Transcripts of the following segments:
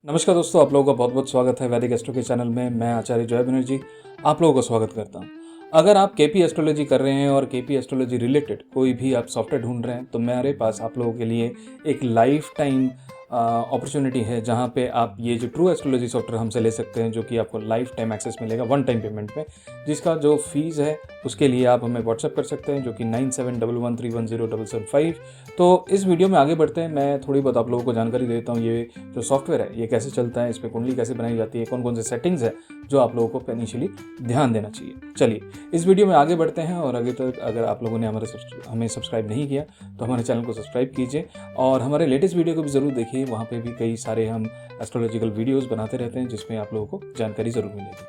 नमस्कार दोस्तों, आप लोगों का बहुत बहुत स्वागत है वैदिक एस्ट्रो के चैनल में। मैं आचार्य जय बनर्जी आप लोगों का स्वागत करता हूं। अगर आप केपी एस्ट्रोलॉजी कर रहे हैं और केपी एस्ट्रोलॉजी रिलेटेड कोई भी आप सॉफ्टवेयर ढूंढ रहे हैं तो मेरे पास आप लोगों के लिए एक लाइफ टाइम अपॉर्चुनिटी है जहां पे आप ये जो ट्रू एस्ट्रोलॉजी सॉफ्टवेयर हमसे ले सकते हैं, जो कि आपको लाइफ टाइम एक्सेस मिलेगा वन टाइम पेमेंट पे, जिसका जो फीस है उसके लिए आप हमें व्हाट्सअप कर सकते हैं, जो कि 9711310775। तो इस वीडियो में आगे बढ़ते हैं, मैं थोड़ी बहुत आप लोगों को जानकारी देता हूँ ये जो सॉफ्टवेयर है ये कैसे चलता है, इस पर कुंडली कैसे बनाई जाती है, कौन कौन से सेटिंग्स है जो आप लोगों को इनिशियली ध्यान देना चाहिए। चलिए इस वीडियो में आगे बढ़ते हैं, और आगे तक अगर आप लोगों ने हमें सब्सक्राइब नहीं किया तो हमारे चैनल को सब्सक्राइब कीजिए और हमारे लेटेस्ट वीडियो को भी ज़रूर देखिए। वहाँ पे भी कई सारे हम एस्ट्रोलॉजिकल वीडियोस बनाते रहते हैं जिसमें आप लोगों को जानकारी ज़रूर मिलेगी।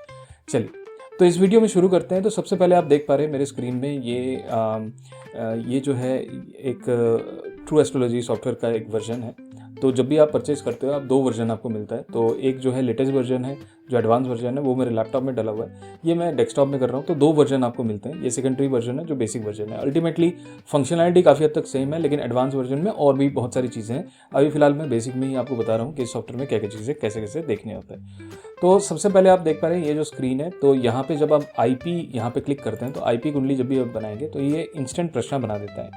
चलिए तो इस वीडियो में शुरू करते हैं। तो सबसे पहले आप देख पा रहे हैं मेरे स्क्रीन में ये जो है एक ट्रू एस्ट्रोलॉजी सॉफ्टवेयर का एक वर्जन है। तो जब भी आप परचेज करते हो आप दो वर्जन आपको मिलता है। तो एक जो है लेटेस्ट वर्जन है, जो एडवांस वर्जन है वो मेरे लैपटॉप में डला हुआ है, ये मैं डेस्कटॉप में कर रहा हूँ। तो दो वर्जन आपको मिलते हैं। ये सेकेंडरी वर्जन है जो बेसिक वर्जन है। अल्टीमेटली फंक्शनैलिटी काफ़ी हद तक सेम है, लेकिन एडवांस वर्जन में और भी बहुत सारी चीज़ें हैं। अभी फिलहाल मैं बेसिक में ही आपको बता रहा हूँ कि इस सॉफ्टवेयर में क्या क्या चीज़ें कैसे कैसे देखने होता है। तो सबसे पहले आप देख पा रहे हैं ये जो स्क्रीन है, तो यहाँ पे जब आप IP यहाँ पे क्लिक करते हैं तो IP कुंडली जब भी आप बनाएंगे तो ये इंस्टेंट प्रश्न बना देता है।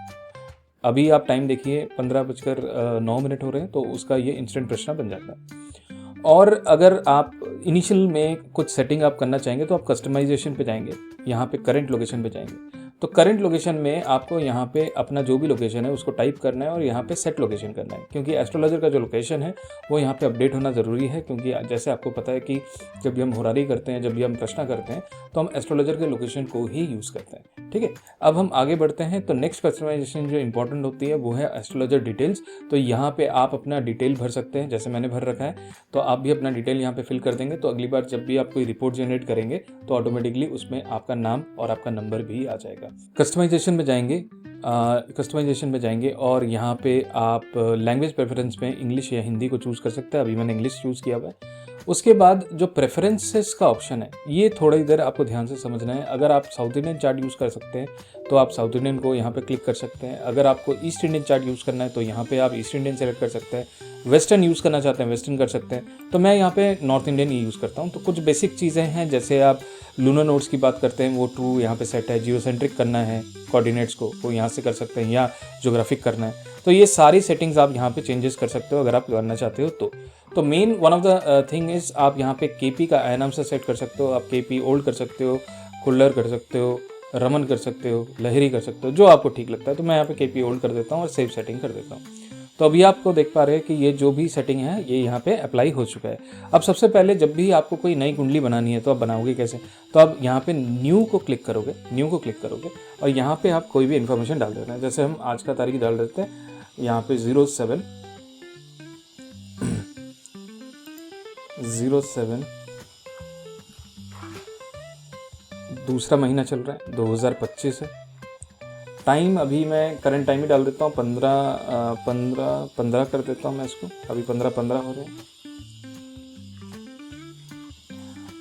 अभी आप टाइम देखिए 15:09 हो रहे हैं, तो उसका ये इंस्टेंट प्रश्न बन जाता है। और अगर आप इनिशियल में कुछ सेटिंग आप करना चाहेंगे तो आप कस्टमाइजेशन पे जाएंगे, यहाँ पे करंट लोकेशन पे जाएंगे। तो करंट लोकेशन में आपको यहाँ पे अपना जो भी लोकेशन है उसको टाइप करना है और यहाँ पे सेट लोकेशन करना है, क्योंकि एस्ट्रोलॉजर का जो लोकेशन है वो यहाँ पे अपडेट होना ज़रूरी है। क्योंकि जैसे आपको पता है कि जब भी हम होरारी करते हैं, जब भी हम प्रश्न करते हैं तो हम एस्ट्रोलॉजर के लोकेशन को ही यूज़ करते हैं। ठीक है, अब हम आगे बढ़ते हैं। तो नेक्स्ट कस्टमाइजेशन जो इंपॉर्टेंट होती है वो है एस्ट्रोलॉजर डिटेल्स। तो यहाँ पे आप अपना डिटेल भर सकते हैं, जैसे मैंने भर रखा है। तो आप भी अपना डिटेल यहाँ पे फिल कर देंगे तो अगली बार जब भी आप कोई रिपोर्ट जनरेट करेंगे तो ऑटोमेटिकली उसमें आपका नाम और आपका नंबर भी आ जाएगा। कस्टमाइजेशन में जाएंगे और यहाँ पे आप लैंग्वेज प्रेफरेंस में इंग्लिश या हिंदी को चूज़ कर सकते हैं। अभी मैंने इंग्लिश चूज़ किया हुआ है। उसके बाद जो प्रेफरेंसेस का ऑप्शन है ये थोड़ा इधर आपको ध्यान से समझना है। अगर आप साउथ इंडियन चार्ट यूज़ कर सकते हैं तो आप साउथ इंडियन को यहाँ पे क्लिक कर सकते हैं। अगर आपको ईस्ट इंडियन चार्ट यूज़ करना है तो यहाँ पे आप ईस्ट इंडियन सेलेक्ट कर सकते हैं। वेस्टर्न यूज़ करना चाहते हैं वेस्टर्न कर सकते हैं। तो मैं यहाँ पे नॉर्थ इंडियन ही यूज़ करता हूँ। तो कुछ बेसिक चीज़ें हैं, जैसे आप लूनर नोड्स की बात करते हैं वो ट्रू यहाँ पे सेट है। जियोसेंट्रिक करना है कोऑर्डिनेट्स को वो यहाँ से कर सकते हैं, या ज्योग्राफिक करना है तो ये सारी सेटिंग्स आप यहाँ पे चेंजेस कर सकते हो अगर आप करना चाहते हो तो main one of the thing is आप यहाँ पे केपी का आई नाम से सेट कर सकते हो। आप केपी ओल्ड कर सकते हो, कुल्लर कर सकते हो, रमन कर सकते हो, लहरी कर सकते हो, जो आपको ठीक लगता है। तो मैं यहाँ पे केपी ओल्ड कर देता हूँ और सेव सेटिंग कर देता हूँ। तो अभी आपको देख पा रहे हैं कि ये जो भी सेटिंग है ये यहाँ पे अप्लाई हो चुका है। अब सबसे पहले जब भी आपको कोई नई कुंडली बनानी है तो आप बनाओगे कैसे? तो आप यहाँ पे न्यू को क्लिक करोगे और यहाँ पे आप कोई भी इन्फॉर्मेशन डाल देते हैं। जैसे हम आज का तारीख डाल देते हैं यहाँ पे 07 दूसरा महीना चल रहा है, 2025 है। टाइम अभी मैं करंट टाइम ही डाल देता हूँ, 15 कर देता हूँ मैं इसको। अभी 15 हो रहे हैं।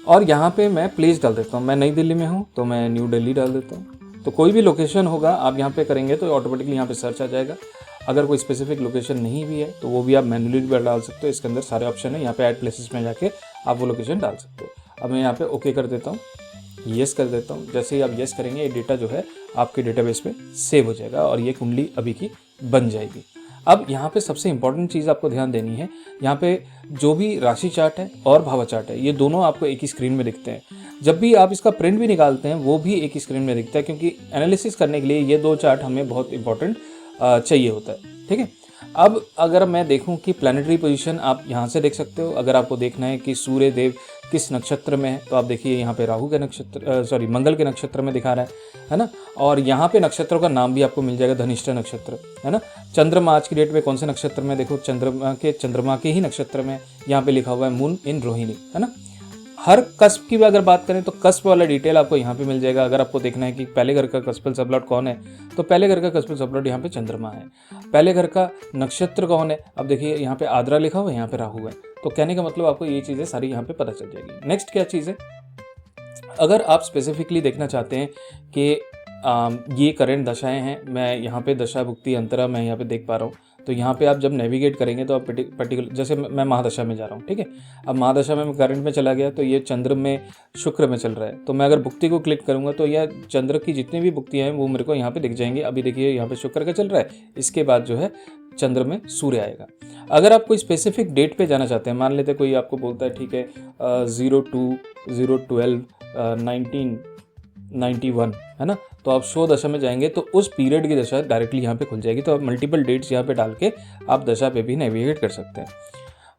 और यहाँ पे मैं प्लेस डाल देता हूँ। मैं नई दिल्ली में हूँ तो मैं न्यू दिल्ली डाल देता हूँ। तो कोई भी लोकेशन होगा आप यहाँ पे करेंगे तो ऑटोमेटिकली यहाँ पे सर्च आ जाएगा। अगर कोई स्पेसिफिक लोकेशन नहीं भी है तो वो भी आप मैन्युअली भी डाल सकते हो। इसके अंदर सारे ऑप्शन है, यहाँ पे ऐड प्लेसेस में जाके आप वो लोकेशन डाल सकते हो। अब मैं यहाँ पे ओके कर देता हूँ, येस कर देता हूँ। जैसे ही आप येस करेंगे ये डेटा जो है आपके डेटाबेस में सेव हो जाएगा और ये कुंडली अभी की बन जाएगी। अब यहाँ पे सबसे इंपॉर्टेंट चीज़ आपको ध्यान देनी है, यहाँ पे जो भी राशि चार्ट है और भावा चार्ट है ये दोनों आपको एक ही स्क्रीन में दिखते हैं। जब भी आप इसका प्रिंट भी निकालते हैं वो भी एक ही स्क्रीन में दिखता है, क्योंकि एनालिसिस करने के लिए ये दो चार्ट हमें बहुत इंपॉर्टेंट चाहिए होता है। ठीक है, अब अगर मैं देखूं कि प्लानिटरी पोजीशन आप यहाँ से देख सकते हो। अगर आपको देखना है कि सूर्य देव किस नक्षत्र में है तो आप देखिए यहाँ पे राहु के नक्षत्र मंगल के नक्षत्र में दिखा रहा है ना। और यहाँ पे नक्षत्रों का नाम भी आपको मिल जाएगा, धनिष्ठा नक्षत्र है ना। चंद्रमा आज की डेट में कौन से नक्षत्र में, देखो चंद्रमा के ही नक्षत्र में यहाँ पे लिखा हुआ है मून इन रोहिणी, है ना। हर कस्प की भी अगर बात करें तो कस्प वाला डिटेल आपको यहाँ पे मिल जाएगा। अगर आपको देखना है कि पहले घर का कस्पल सबलॉट कौन है तो पहले घर का कस्पल सबलॉट यहाँ पे चंद्रमा है। पहले घर का नक्षत्र कौन है, अब देखिए यहाँ पे आद्रा लिखा हुआ है, यहाँ पे राहु है। तो कहने का मतलब आपको ये चीज़ें सारी यहाँ पे पता चल जाएगी। नेक्स्ट क्या चीज़ है, अगर आप स्पेसिफिकली देखना चाहते हैं कि ये करेंट दशाएं हैं, मैं यहाँ पे दशा भुक्ति अंतरा मैं यहाँ पे देख पा रहा हूँ। तो यहाँ पे आप जब नेविगेट करेंगे तो आप पर्टिकुलर, जैसे मैं महादशा में जा रहा हूँ, ठीक है, अब महादशा में मैं करंट में चला गया तो ये चंद्र में शुक्र में चल रहा है, तो मैं अगर भुक्ति को क्लिक करूँगा तो यह चंद्र की जितनी भी भुक्तियाँ हैं वो मेरे को यहाँ पे दिख जाएंगी। अभी देखिए यहाँ पे शुक्र का चल रहा है, इसके बाद जो है चंद्र में सूर्य आएगा। अगर आप कोई स्पेसिफिक डेट पे जाना चाहते हैं, मान लेते कोई आपको बोलता है ठीक है 02/0/12/1991 है ना, तो आप शो दशा में जाएंगे तो उस पीरियड की दशा डायरेक्टली यहाँ पे खुल जाएगी। तो आप मल्टीपल डेट्स यहाँ पे डाल के आप दशा पे भी नेविगेट कर सकते हैं।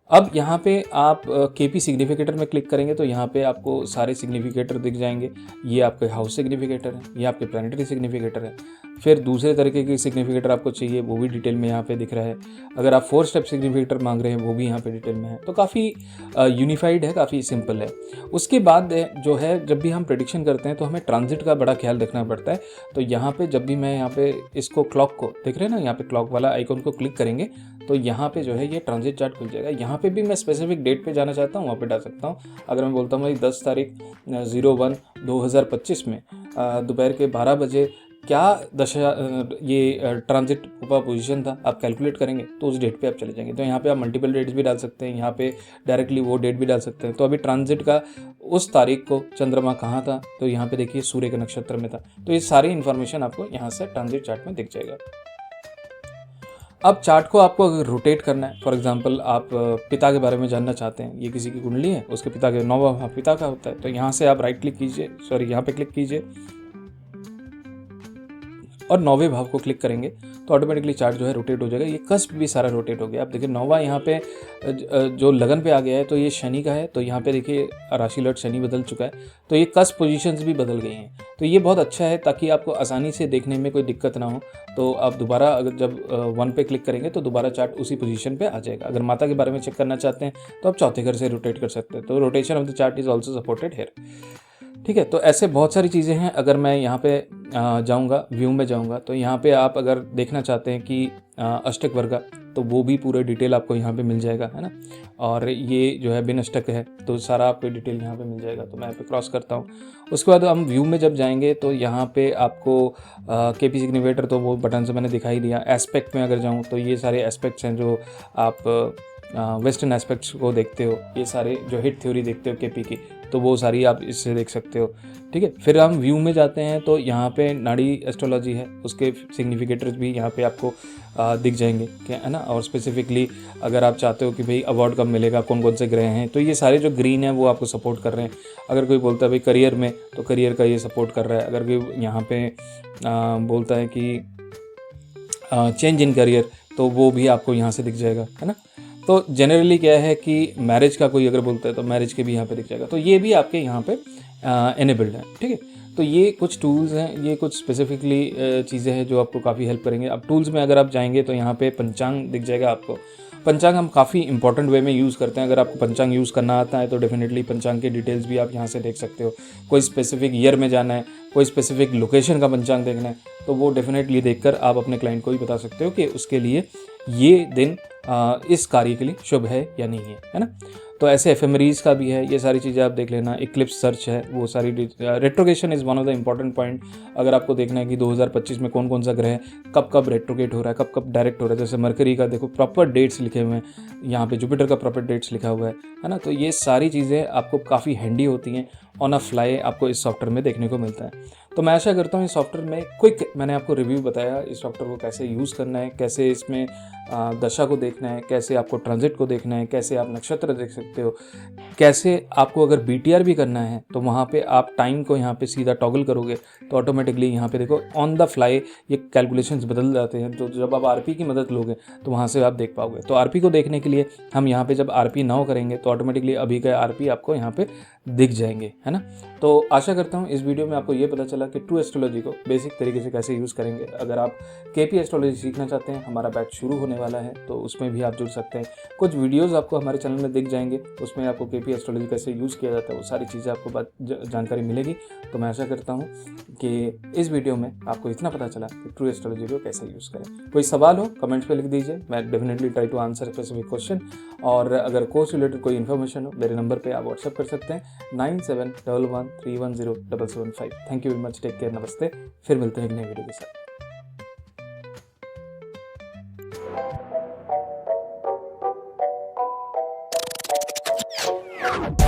अब यहाँ पे आप केपी सिग्निफिकेटर में क्लिक करेंगे तो यहाँ पे आपको सारे सिग्निफिकेटर दिख जाएंगे। ये आपके हाउस सिग्निफिकेटर है, ये आपके प्लानिटरी सिग्निफिकेटर है। फिर दूसरे तरीके के सिग्निफिकेटर आपको चाहिए वो भी डिटेल में यहाँ पे दिख रहा है। अगर आप 4 स्टेप सिग्निफिकेटर मांग रहे हैं वो भी यहाँ पे डिटेल में है। तो काफ़ी यूनिफाइड है, काफ़ी सिंपल है। उसके बाद जो है, जब भी हम प्रेडिक्शन करते हैं तो हमें ट्रांजिट का बड़ा ख्याल रखना पड़ता है। तो यहाँ पे जब भी मैं यहाँ पे इसको क्लॉक को देख रहे हैं ना, यहाँ पे क्लॉक वाला आइकॉन को क्लिक करेंगे तो यहाँ पे जो है ये ट्रांजिट चार्ट खुल जाएगा। यहाँ पे भी मैं स्पेसिफिक डेट पे जाना चाहता हूँ वहाँ पे डाल सकता हूँ। अगर मैं बोलता हूँ 10 तारीख 01/2025 में दोपहर के 12 बजे क्या दशा ये ट्रांजिट का पोजीशन था, आप कैलकुलेट करेंगे तो उस डेट पे आप चले जाएंगे। तो यहाँ पे आप मल्टीपल डेट्स भी डाल सकते हैं, यहाँ पे डायरेक्टली वो डेट भी डाल सकते हैं। तो अभी ट्रांजिट का उस तारीख को चंद्रमा कहाँ था, तो यहाँ पे देखिए सूर्य के नक्षत्र में था। तो ये सारी इन्फॉर्मेशन आपको यहाँ से ट्रांजिट चार्ट में दिख जाएगा। अब चार्ट को आपको अगर रोटेट करना है, फॉर एग्जांपल आप पिता के बारे में जानना चाहते हैं, ये किसी की कुंडली है, उसके पिता के 9वां भाव पिता का होता है, तो यहाँ से आप राइट क्लिक कीजिए, यहाँ पे क्लिक कीजिए और 9वें भाव को क्लिक करेंगे तो ऑटोमेटिकली चार्ट जो है रोटेट हो जाएगा। ये कस्प भी सारा रोटेट हो गया। आप देखिए 9वां यहाँ पे जो लगन पे आ गया है तो ये शनि का है, तो यहाँ पे देखिए राशि लॉर्ड शनि बदल चुका है, तो ये कस्प पोजीशंस भी बदल गई हैं। तो ये बहुत अच्छा है ताकि आपको आसानी से देखने में कोई दिक्कत ना हो। तो आप दोबारा अगर जब 1 पे क्लिक करेंगे तो दोबारा चार्ट उसी पोजीशन पे आ जाएगा। अगर माता के बारे में चेक करना चाहते हैं तो आप चौथे घर से रोटेट कर सकते हैं। तो rotation of the chart is also supported here. ठीक है, तो ऐसे बहुत सारी चीज़ें हैं। अगर मैं यहाँ पे जाऊँगा, व्यू में जाऊँगा, तो यहाँ पे आप अगर देखना चाहते हैं कि अष्टक वर्ग, तो वो भी पूरे डिटेल आपको यहाँ पे मिल जाएगा, है ना। और ये जो है बिन अष्टक है तो सारा आपको डिटेल यहाँ पे मिल जाएगा। तो मैं यहाँ पे क्रॉस करता हूँ। उसके बाद हम व्यू में जब जाएंगे तो यहाँ पे आपको केपी सिग्निफिकेटर तो वो बटन से मैंने दिखाई दिया। एस्पेक्ट में अगर जाऊँ तो ये सारे एस्पेक्ट्स हैं जो आप वेस्टर्न एस्पेक्ट्स को देखते हो, ये सारे जो हिट थ्योरी देखते हो केपी की, तो वो सारी आप इससे देख सकते हो। ठीक है, फिर हम व्यू में जाते हैं तो यहाँ पे नाड़ी एस्ट्रोलॉजी है, उसके सिग्निफिकेटर्स भी यहाँ पे आपको दिख जाएंगे, क्या है ना। और स्पेसिफिकली अगर आप चाहते हो कि भाई अवार्ड कब मिलेगा, कौन कौन से ग्रह हैं, तो ये सारे जो ग्रीन है वो आपको सपोर्ट कर रहे हैं। अगर कोई बोलता है भाई करियर में, तो करियर का ये सपोर्ट कर रहा है। अगर कोई यहाँ पे बोलता है कि चेंज इन करियर, तो वो भी आपको यहाँ से दिख जाएगा, है ना। तो जनरली क्या है कि मैरिज का कोई अगर बोलता है तो मैरिज के भी यहाँ पे दिख जाएगा। तो ये भी आपके यहाँ पे एनेबल्ड है। ठीक है, तो ये कुछ टूल्स हैं, ये कुछ स्पेसिफिकली चीज़ें हैं जो आपको काफ़ी हेल्प करेंगे। अब टूल्स में अगर आप जाएंगे तो यहाँ पे पंचांग दिख जाएगा आपको। पंचांग हम काफ़ी इंपॉर्टेंट वे में यूज़ करते हैं। अगर आपको पंचांग यूज़ करना आता है तो डेफिनेटली पंचांग के डिटेल्स भी आप यहाँ से देख सकते हो। कोई स्पेसिफिक ईयर में जाना है, कोई स्पेसिफिक लोकेशन का पंचांग देखना है, तो वो डेफिनेटली देखकर आप अपने क्लाइंट को भी बता सकते हो कि उसके लिए ये दिन इस कार्य के लिए शुभ है या नहीं है ना। तो ऐसे एफएमरीज का भी है, ये सारी चीज़ें आप देख लेना। इक्लिप्स सर्च है, वो सारी रेट्रोगेशन is one of the important point. अगर आपको देखना है कि 2025 में कौन कौन सा ग्रह कब कब रेट्रोगेट हो रहा है, कब कब डायरेक्ट हो रहा है, जैसे मरकरी का देखो प्रॉपर डेट्स लिखे हुए हैं, यहाँ पे जुपिटर का प्रॉपर डेट्स लिखा हुआ है ना। तो ये सारी चीज़ें आपको काफ़ी हैंडी होती हैं, ऑन अ फ्लाई आपको इस सॉफ्टवेयर में देखने को मिलता है। तो मैं आशा करता हूँ इस सॉफ्टवेयर में क्विक मैंने आपको रिव्यू बताया, इस सॉफ्टवेयर को कैसे यूज़ करना है, कैसे इसमें दशा को देखना है, कैसे आपको ट्रांजिट को देखना है, कैसे आप नक्षत्र देख सकते हो, कैसे आपको अगर बीटीआर भी करना है तो वहाँ पे आप टाइम को यहाँ पे सीधा टॉगल करोगे तो ऑटोमेटिकली यहाँ पे देखो ऑन द फ्लाई ये कैलकुलेशंस बदल जाते हैं। तो जब आप आरपी की मदद लोगे तो वहाँ से आप देख पाओगे। तो आरपी को देखने के लिए हम यहाँ पे जब आरपी नाउ करेंगे तो ऑटोमेटिकली अभी का आरपी आपको यहाँ पे दिख जाएंगे, है ना। तो आशा करता हूँ इस वीडियो में आपको ये पता चला कि ट्रू एस्ट्रोलॉजी को बेसिक तरीके से कैसे यूज़ करेंगे। अगर आप केपी एस्ट्रोलॉजी सीखना चाहते हैं, हमारा बैच शुरू होने वाला है, तो उसमें भी आप जुड़ सकते हैं। कुछ वीडियोस आपको हमारे चैनल में दिख जाएंगे, उसमें आपको केपी एस्ट्रोलॉजी कैसे यूज़ किया जाता है वो सारी चीज़ें आपको जानकारी मिलेगी। तो मैं आशा करता हूँ कि इस वीडियो में आपको इतना पता चला कि ट्रू एस्ट्रोलॉजी को कैसे यूज़ करें। कोई सवाल हो कमेंट्स पे लिख दीजिए, मैं definitely try to answer specific question. और अगर कोर्स रिलेटेड कोई इन्फॉर्मेशन हो मेरे नंबर पर आप व्हाट्सअप कर सकते हैं 9711310775। Thank you very much, take care, नमस्ते। फिर मिलते हैं एक नए वीडियो के साथ। है।